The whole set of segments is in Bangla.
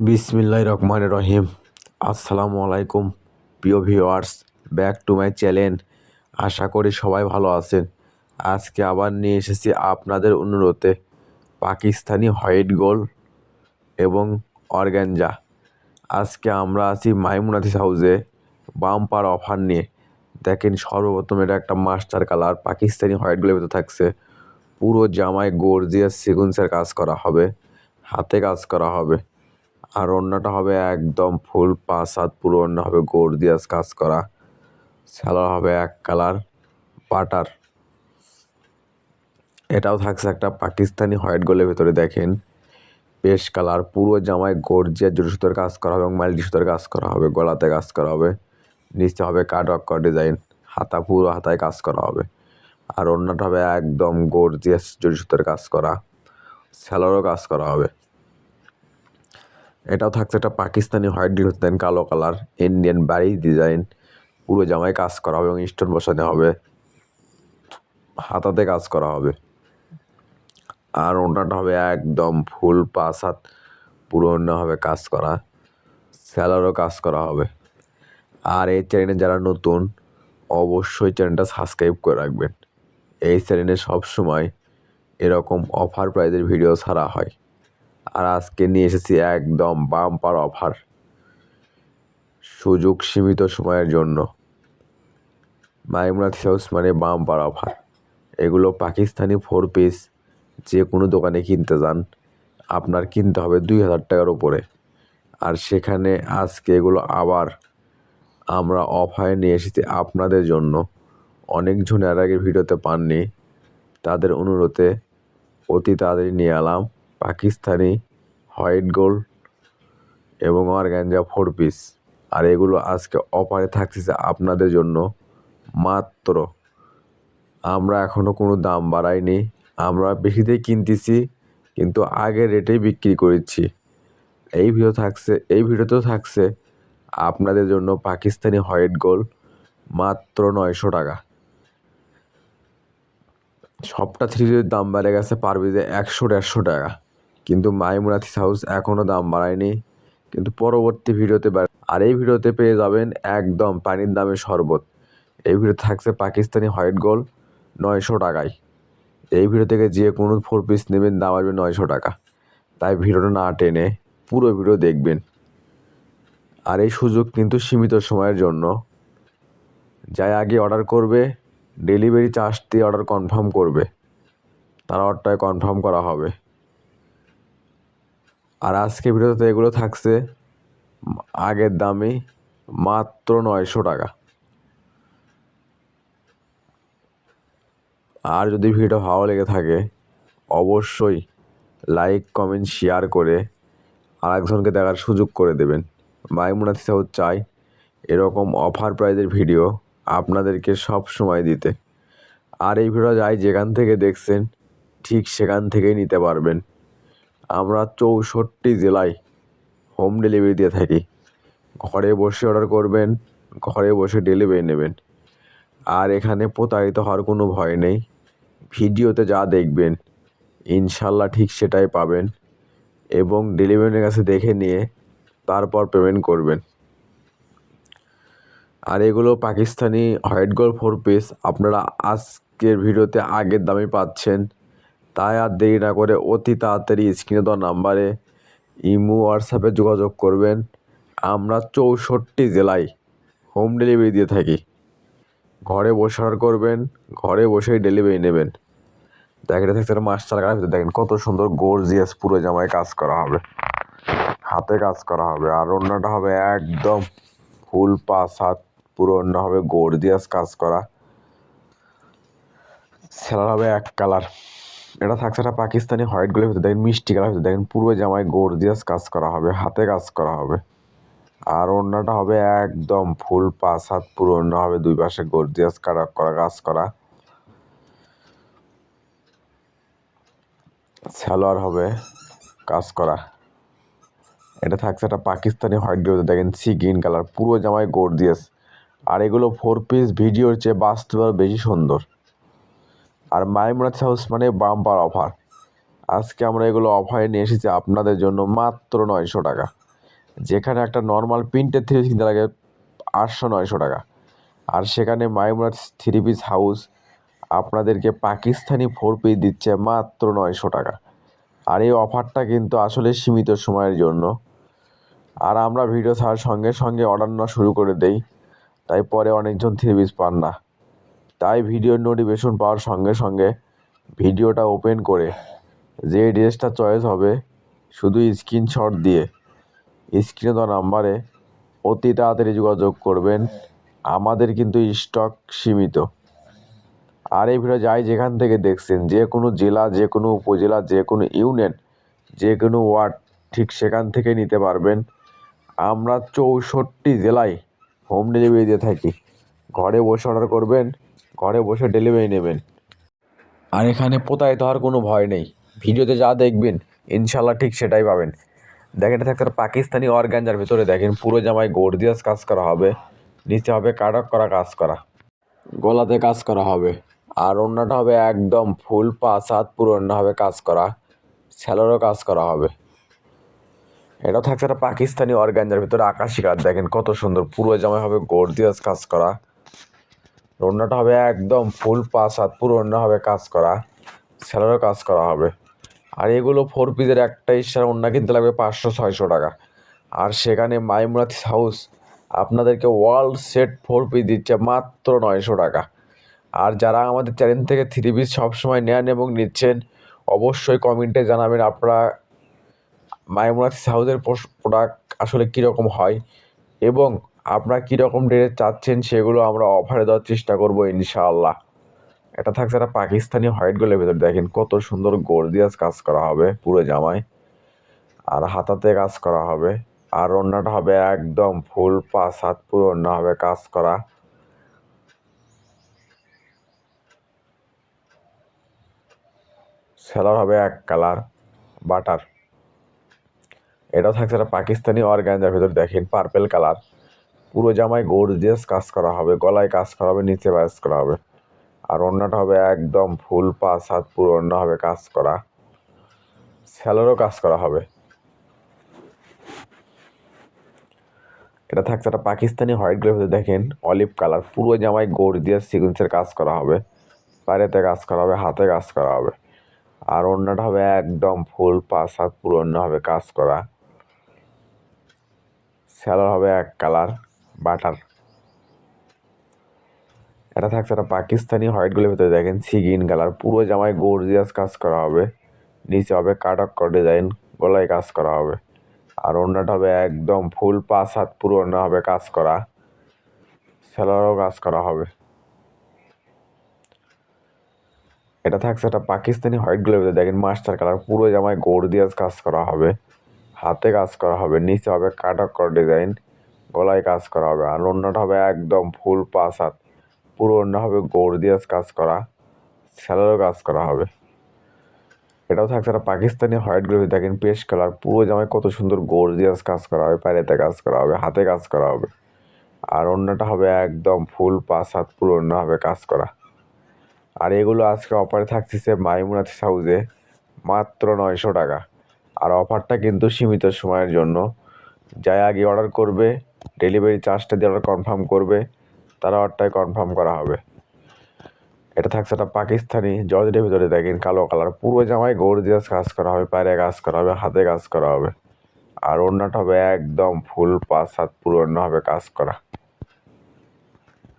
বিসমিল্লাহির রহমানির রহিম। আসসালামু আলাইকুম প্রিয় viewers, back to my channel. আশা করি সবাই ভালো আছেন। আজকে আবার নিয়ে এসেছি আপনাদের অনুরোধে পাকিস্তানি হোয়াইট গোল্ড এবং অর্গানজা। আজকে আমরা আছি মাইমুনাথিস হাউসে বাম্পার অফার নিয়ে। দেখেন, সর্বপ্রথম এটা একটা মাস্টার কালার পাকিস্তানি হোয়াইট গোল্ডের ভিতরে থাকছে। পুরো জামায় গর্জিয়াস সিকুয়েন্সের কাজ করা হবে, হাতে কাজ করা হবে। আর ওড়নাটা হবে একদম ফুল 5 হাত, পুরো ওড়না হবে গর্জিয়াস কাজ করা। সালোয়ার হবে এক কালার বাটার। এটাও থাকছে একটা পাকিস্তানি হোয়াইট গোল্ডের ভিতরে। দেখেন, পেস্ট কালার, পুরো জামায় গর্জিয়াস জরি সুতোর কাজ করা হবে এবং মাল্টি সুতোর কাজ করা হবে, গলাতে কাজ করা হবে, নিচে হবে কাট ওয়ার্ক ডিজাইন, হাতা পুরো হাতায় কাজ করা হবে। আর ওড়নাটা হবে একদম গর্জিয়াস জরি সুতোর কাজ করা, সালোয়ারও কাজ করা হবে। এটাও থাকছে একটা পাকিস্তানি হোয়াইট ডিজাইন, কালো কালার, ইন্ডিয়ান বাড়ি ডিজাইন, পুরো জামায় কাজ করা হবে এবং স্টোন বসানো হবে, হাতাতে কাজ করা হবে। আর ওড়নাটা হবে একদম ফুল 5 হাত, পুরো ওড়না হবে কাজ করা, স্যালারও কাজ করা হবে। আর এই চ্যানেলে যারা নতুন, অবশ্যই চ্যানেলটা সাবস্ক্রাইব করে রাখবেন। এই চ্যানেলে সবসময় এরকম অফার প্রাইজের ভিডিও ছাড়া হয়। আর আজকে নিয়ে এসেছি একদম বাম্পার অফার, সুযোগ সীমিত সময়ের জন্য। মাইমুনাথিস হাউস মানে বাম্পার অফার। এগুলো পাকিস্তানি 4 পিস যে কোনো দোকানে কিনতে যান, আপনার কিনতে হবে 2000 টাকার উপরে। আর সেখানে আজকে এগুলো আবার আমরা অফারে নিয়ে এসেছি আপনাদের জন্য। অনেকজন এর আগে ভিডিওতে পাননি, তাদের অনুরোধে অতি তাড়াতাড়ি নিয়ে এলাম পাকিস্তানি হোয়াইট গোল্ড এবং অর্গানজা 4 পিস। আর এগুলো আজকে অফারে থাকছে আপনাদের জন্য মাত্র, আমরা এখনও কোনো দাম বাড়াইনি, আমরা বেশিতেই কিনতেছি কিন্তু আগের রেটেই বিক্রি করেছি। এই ভিডিওতেও থাকছে আপনাদের জন্য পাকিস্তানি হোয়াইট গোল্ড মাত্র 900 টাকা। সবটা থ্রির দাম বেড়ে গেছে পার পিসে 100-150 টাকা, কিন্তু মাইমুনাথিস হাউস এখনও দাম বাড়ায়নি, কিন্তু পরবর্তী ভিডিওতে আর এই ভিডিওতে পেয়ে যাবেন একদম পানির দামে শরবত। এই ভিডিও থাকছে পাকিস্তানি হোয়াইট গোল্ড 900 টাকায়। এই ভিডিও থেকে যে কোনো 4 পিস নেবেন, দাম আসবে 900 টাকা। তাই ভিডিওটা না টেনে পুরো ভিডিও দেখবেন। আর এই সুযোগ কিন্তু সীমিত সময়ের জন্য। যাই আগে অর্ডার করবে, ডেলিভারি চার্জ দিয়ে অর্ডার কনফার্ম করবে, তার অর্ডারটায় কনফার্ম করা হবে। আর আজকে ভিডিওতে এগুলো থাকছে আগের দামে মাত্র 900 টাকা। আর যদি ভিডিও ভালো লেগে থাকে, অবশ্যই লাইক কমেন্ট শেয়ার করে আরেকজনকে দেখার সুযোগ করে দেবেন। মাইমুনাথিস হাউস চাই এরকম অফার প্রাইজের ভিডিও আপনাদেরকে সব সময় দিতে। আর এই ভিডিও যাই যেখান থেকে দেখছেন, ঠিক সেখান থেকেই নিতে পারবেন। আমরা 64 জেলায় হোম ডেলিভারি দিয়ে থাকি। ঘরে বসে অর্ডার করবেন, ঘরে বসে ডেলিভারি নেবেন। আর এখানে প্রতারিত হওয়ার কোনো ভয় নেই। ভিডিওতে যা দেখবেন ইনশাল্লাহ ঠিক সেটাই পাবেন, এবং ডেলিভারির কাছে দেখে নিয়ে তারপর পেমেন্ট করবেন। আর এগুলো পাকিস্তানি হোয়াইট গোল্ড 4 পিস আপনারা আজকের ভিডিওতে আগের দামে পাচ্ছেন। তাই আর দেরি না করে অতি তাড়াতাড়ি স্ক্রিনে দেওয়া নাম্বারে ইমো হোয়াটসঅ্যাপে যোগাযোগ করবেন। আমরা 64 জেলায় হোম ডেলিভারি দিয়ে থাকি। ঘরে বসে অর্ডার করবেন, ঘরে বসেই ডেলিভারি নেবেন। দেখেন, এটা থাকছে মাস্টার কালার ভিতরে। দেখেন কত সুন্দর গর্জিয়াস, পুরো জামায় কাজ করা হবে, হাতে কাজ করা হবে। আর ওড়নাটা হবে একদম ফুল 5 হাত, পুরো ওড়না হবে গর্জিয়াস কাজ করা, সেলার হবে এক কালার। এটা থাকছে একটা পাকিস্তানি হোয়াইট গোল্ডের ভিতরে। দেখেন মিষ্টি কালার ভিতরে। দেখেন পুরো জামায় গর্জিয়াস কাজ করা হবে, হাতে কাজ করা হবে। আর ওড়নাটা হবে একদম ফুল 5 হাত, পুরো ওড়না হবে দুই পাশে গর্জিয়াস করা কাজ করা, সালোয়ার হবে কাজ করা। এটা থাকছে একটা পাকিস্তানি হোয়াইট গোল্ড। দেখেন সি গ্রিন কালার, পুরো জামায় গর্জিয়াস। আর এগুলো 4 পিস ভিডিওর চেয়ে বাস্তবে আরও বেশি সুন্দর। আর মাইমুনাথিস হাউস মানে বাম্পার অফার। আজকে আমরা এগুলো অফারে নিয়ে এসেছি আপনাদের জন্য মাত্র 900 টাকা। যেখানে একটা নর্মাল প্রিন্টের থ্রি পিস কিনতে লাগে 800-900 টাকা, আর সেখানে মাইমুনাথ থ্রি পিস হাউস আপনাদেরকে পাকিস্তানি 4 পিস দিচ্ছে মাত্র 900 টাকা। আর এই অফারটা কিন্তু আসলে সীমিত সময়ের জন্য। আর আমরা ভিডিও ছাড়ার সঙ্গে সঙ্গে অর্ডার নেওয়া শুরু করে দেই, তাই পরে অনেকজন থ্রি পিস পান না। তাই ভিডিওর নোটিফিকেশন পাওয়ার সঙ্গে সঙ্গে ভিডিওটা ওপেন করে যে ড্রেসটা চয়েস হবে শুধু স্ক্রিনশট দিয়ে স্ক্রিনে দেওয়া নাম্বারে অতি তাড়াতাড়ি যোগাযোগ করবেন। আমাদের কিন্তু স্টক সীমিত। আর এই ভিডিও যাই যেখান থেকে দেখছেন, যে কোনো জেলা, যে কোনো উপজেলা, যে কোনো ইউনিয়ন, যে কোনো ওয়ার্ড, ঠিক সেখান থেকে নিতে পারবেন। আমরা 64 জেলায় হোম ডেলিভারি দিয়ে থাকি। ঘরে বসে অর্ডার করবেন, ঘরে বসে ডেলিভারি নেবেন। আর এখানে প্রতারিত হওয়ার কোনো ভয় নেই। ভিডিওতে যা দেখবেন ইনশাল্লাহ ঠিক সেটাই পাবেন। দেখেন এটা একটা পাকিস্তানি অর্গানজার ভিতরে দেখেন পুরো জামায় গর্জিয়াস কাজ করা হবে, নিচে হবে কাটক করা কাজ করা, গলাতে কাজ করা হবে, আর ওড়নাটা হবে একদম ফুল 5 হাত পুরো ওড়না হবে কাজ করা, স্যালোরও কাজ করা হবে। এটাও থাকছে একটা পাকিস্তানি অর্গানজার ভিতরে আকাশি কাজ, দেখেন কত সুন্দর পুরো জামায় হবে গর্জিয়াস কাজ করা, ওড়নাটা হবে একদম ফুল 5 হাত পুরো ওড়না হবে কাজ করা, স্যালোরও কাজ করা হবে। আর এগুলো 4 পিসের একটা ইস্টার ওড়না কিনতে লাগবে 500-600 টাকা। আর সেখানে মাইমুনাথ হাউস আপনাদেরকে ওয়ার্ল্ড সেট 4 পিস দিচ্ছে মাত্র 900 টাকা। আর যারা আমাদের চ্যানেল থেকে থ্রি পিস সবসময় নেন এবং নিচ্ছেন, অবশ্যই কমেন্টে জানাবেন আপনারা মাইমুনাথ হাউসের প্রোডাক্ট আসলে কীরকম হয় এবং আপনারা কীরকম ড্রেস চাচ্ছেন, সেগুলো আমরা অফারে দেওয়ার চেষ্টা করবো ইনশাআল্লাহ। এটা থাকছে একটা পাকিস্তানি হোয়াইট গোল্ডের ভেতর, দেখেন কত সুন্দর গর্জিয়াস কাজ করা হবে পুরো জামায়, আর হাতাতে কাজ করা হবে, আর ওড়নাটা হবে একদম ফুল 5 হাত পুরো ওড়না হবে কাজ করা, সেলার হবে এক কালার বাটার। এটাও থাকছে একটা পাকিস্তানি অর্গানজার ভেতর, দেখেন পার্পেল কালার, পুরো জামায় গর্জিয়াস কাজ করা হবে, গলায় কাজ করা হবে, নিচে কাজ করা হবে, আর ওড়নাটা হবে একদম ফুল 5 হাত পুরো ওড়না হবে কাজ করা, সেলারও কাজ করা হবে। এটা থাকছে একটা পাকিস্তানি হোয়াইট গোল্ডের ভেতর, দেখেন অলিভ কালার, পুরো জামায় গর্জিয়াস সিকুয়েন্সের কাজ করা হবে, পায়েতে কাজ করা হবে, হাতে কাজ করা হবে, আর ওড়নাটা হবে একদম ফুল 5 হাত পুরো ওড়না হবে কাজ করা, সেলার হবে এক কালার বাটার। এটা থাকছে একটা পাকিস্তানি হোয়াইট গোল্ডের ভিতরে, দেখেন সি গ্রিন কালার, পুরো জামায় গর্জিয়াস কাজ করা হবে, নিচে হবে কাটক ডিজাইন, গলায় কাজ করা হবে, আর ওড়নাটা হবে একদম ফুল 5 হাত পুরো ওড়না হবে কাজ করা, সেলারও কাজ করা হবে। এটা থাকছে একটা পাকিস্তানি হোয়াইট গোল্ডের ভিতরে, দেখেন মাস্টার কালার, পুরো জামায় গর্জিয়াস কাজ করা হবে, হাতে কাজ করা হবে, নিচে হবে কাটক ডিজাইন, গলায় কাজ করা হবে, আর ওড়নাটা হবে একদম ফুল 5 হাত পুরো ওড়না হবে গর্জিয়াস কাজ করা, সেলারও কাজ করা হবে। এটাও থাকছে একটা পাকিস্তানি হোয়াইট গোল্ডের, দেখেন পেস্ট কালার, পুরো জামায় কত সুন্দর গর্জিয়াস কাজ করা হবে, পায়েতে কাজ করা হবে, হাতে কাজ করা হবে, আর ওড়নাটা হবে একদম ফুল 5 হাত পুরো ওড়না হবে কাজ করা। আর এগুলো আজকে অফারে থাকতেছে মাইমুনাথ হাউসে মাত্র 900 টাকা। আর অফারটা কিন্তু সীমিত সময়ের জন্য। যাই আগে অর্ডার করবে, ডেলিভারি চার্জটা দিয়ে অর্ডার কনফার্ম করবে, তারা অর্ডারটাই কনফার্ম করা হবে। এটা থাকছে একটা পাকিস্তানি জর্জেটের ভিতরে, দেখেন কালো কালার, পুরো জামায় গর্জিয়াস কাজ করা হবে, পায়ে কাজ করা হবে, হাতে কাজ করা হবে, আর ওড়নাটা হবে একদম ফুল 5 হাত পুরো ওড়না হবে কাজ করা।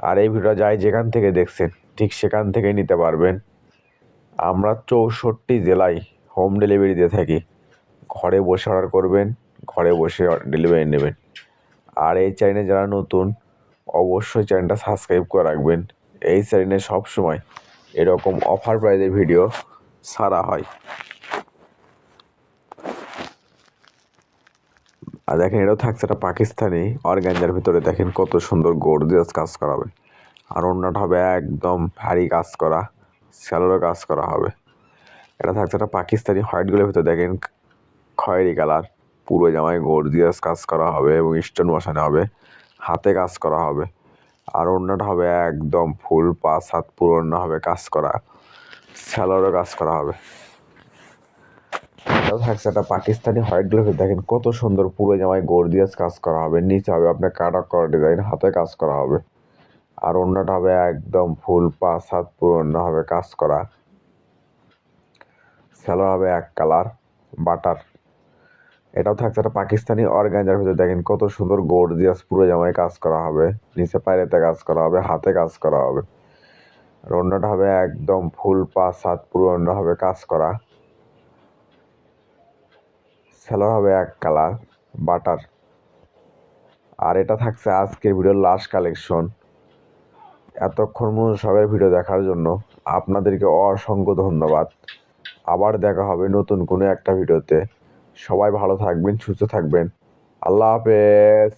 আর এই ভিডিও যাই যেখান থেকে দেখছেন ঠিক সেখান থেকেই নিতে পারবেন। আমরা 64 জেলায় হোম ডেলিভারি দিয়ে থাকি। ঘরে বসে অর্ডার করবেন, ঘরে বসে ডেলিভারি নেবেন। আর এই চ্যানেলে যারা নতুন, অবশ্যই চ্যানেলটা সাবস্ক্রাইব করে রাখবেন। এই চ্যানেলে সবসময় এরকম অফার প্রাইজের ভিডিও ছাড়া হয়। আর দেখেন এটাও থাকছে একটা পাকিস্তানি অর্গানজার ভিতরে, দেখেন কত সুন্দর গর্জিয়াস কাজ করা হবে, আর ওড়নাটা হবে একদম ভারী কাজ করা, সেলোরও কাজ করা হবে। এটা থাকছে একটা পাকিস্তানি হোয়াইট গোল্ডের ভিতরে, দেখেন খয়েরি কালার, পুরো জামায় গর্জিয়াস কাজ করা হবে এবং স্টোন বসানো হবে, হাতে কাজ করা হবে, আর ওড়নাটা হবে একদম ফুল 5 হাত পুরো ওড়না হবে কাজ করা, সেলোরও কাজ করা হবে। এটাও থাকছে একটা পাকিস্তানি হোয়াইট গ্লোভে, দেখেন কত সুন্দর পুরো জামায় গর্জিয়াস কাজ করা হবে, নিচে হবে আপনার কাটা করা ডিজাইন, হাতে কাজ করা হবে। আর ওড়নাটা হবে একদম ফুল 5 হাত পুরো ওড়না হবে কাজ করা। সালোয়ার হবে এক কালার বাটার। এটাও থাকছে একটা পাকিস্তানি অর্গানজার ভিতরে, দেখেন কত সুন্দর গর্জিয়াস পুরো জামায় কাজ করা হবে, নিচে পায়রেতে কাজ করা হবে, হাতে কাজ করা হবে। আর ওড়নাটা হবে একদম ফুল 5 হাত পুরো ওড়না হবে কাজ করা। সালোয়ার হবে এক কালার বাটার। আর এটা থাকছে আজকের ভিডিওর লাস্ট কালেকশন। এতক্ষণ সবার ভিডিও দেখার জন্য আপনাদেরকে অসংখ্য ধন্যবাদ। আবার দেখা হবে নতুন কোনো একটা ভিডিওতে। সবাই ভালো থাকবেন, সুস্থ থাকবেন। আল্লাহ হাফেজ।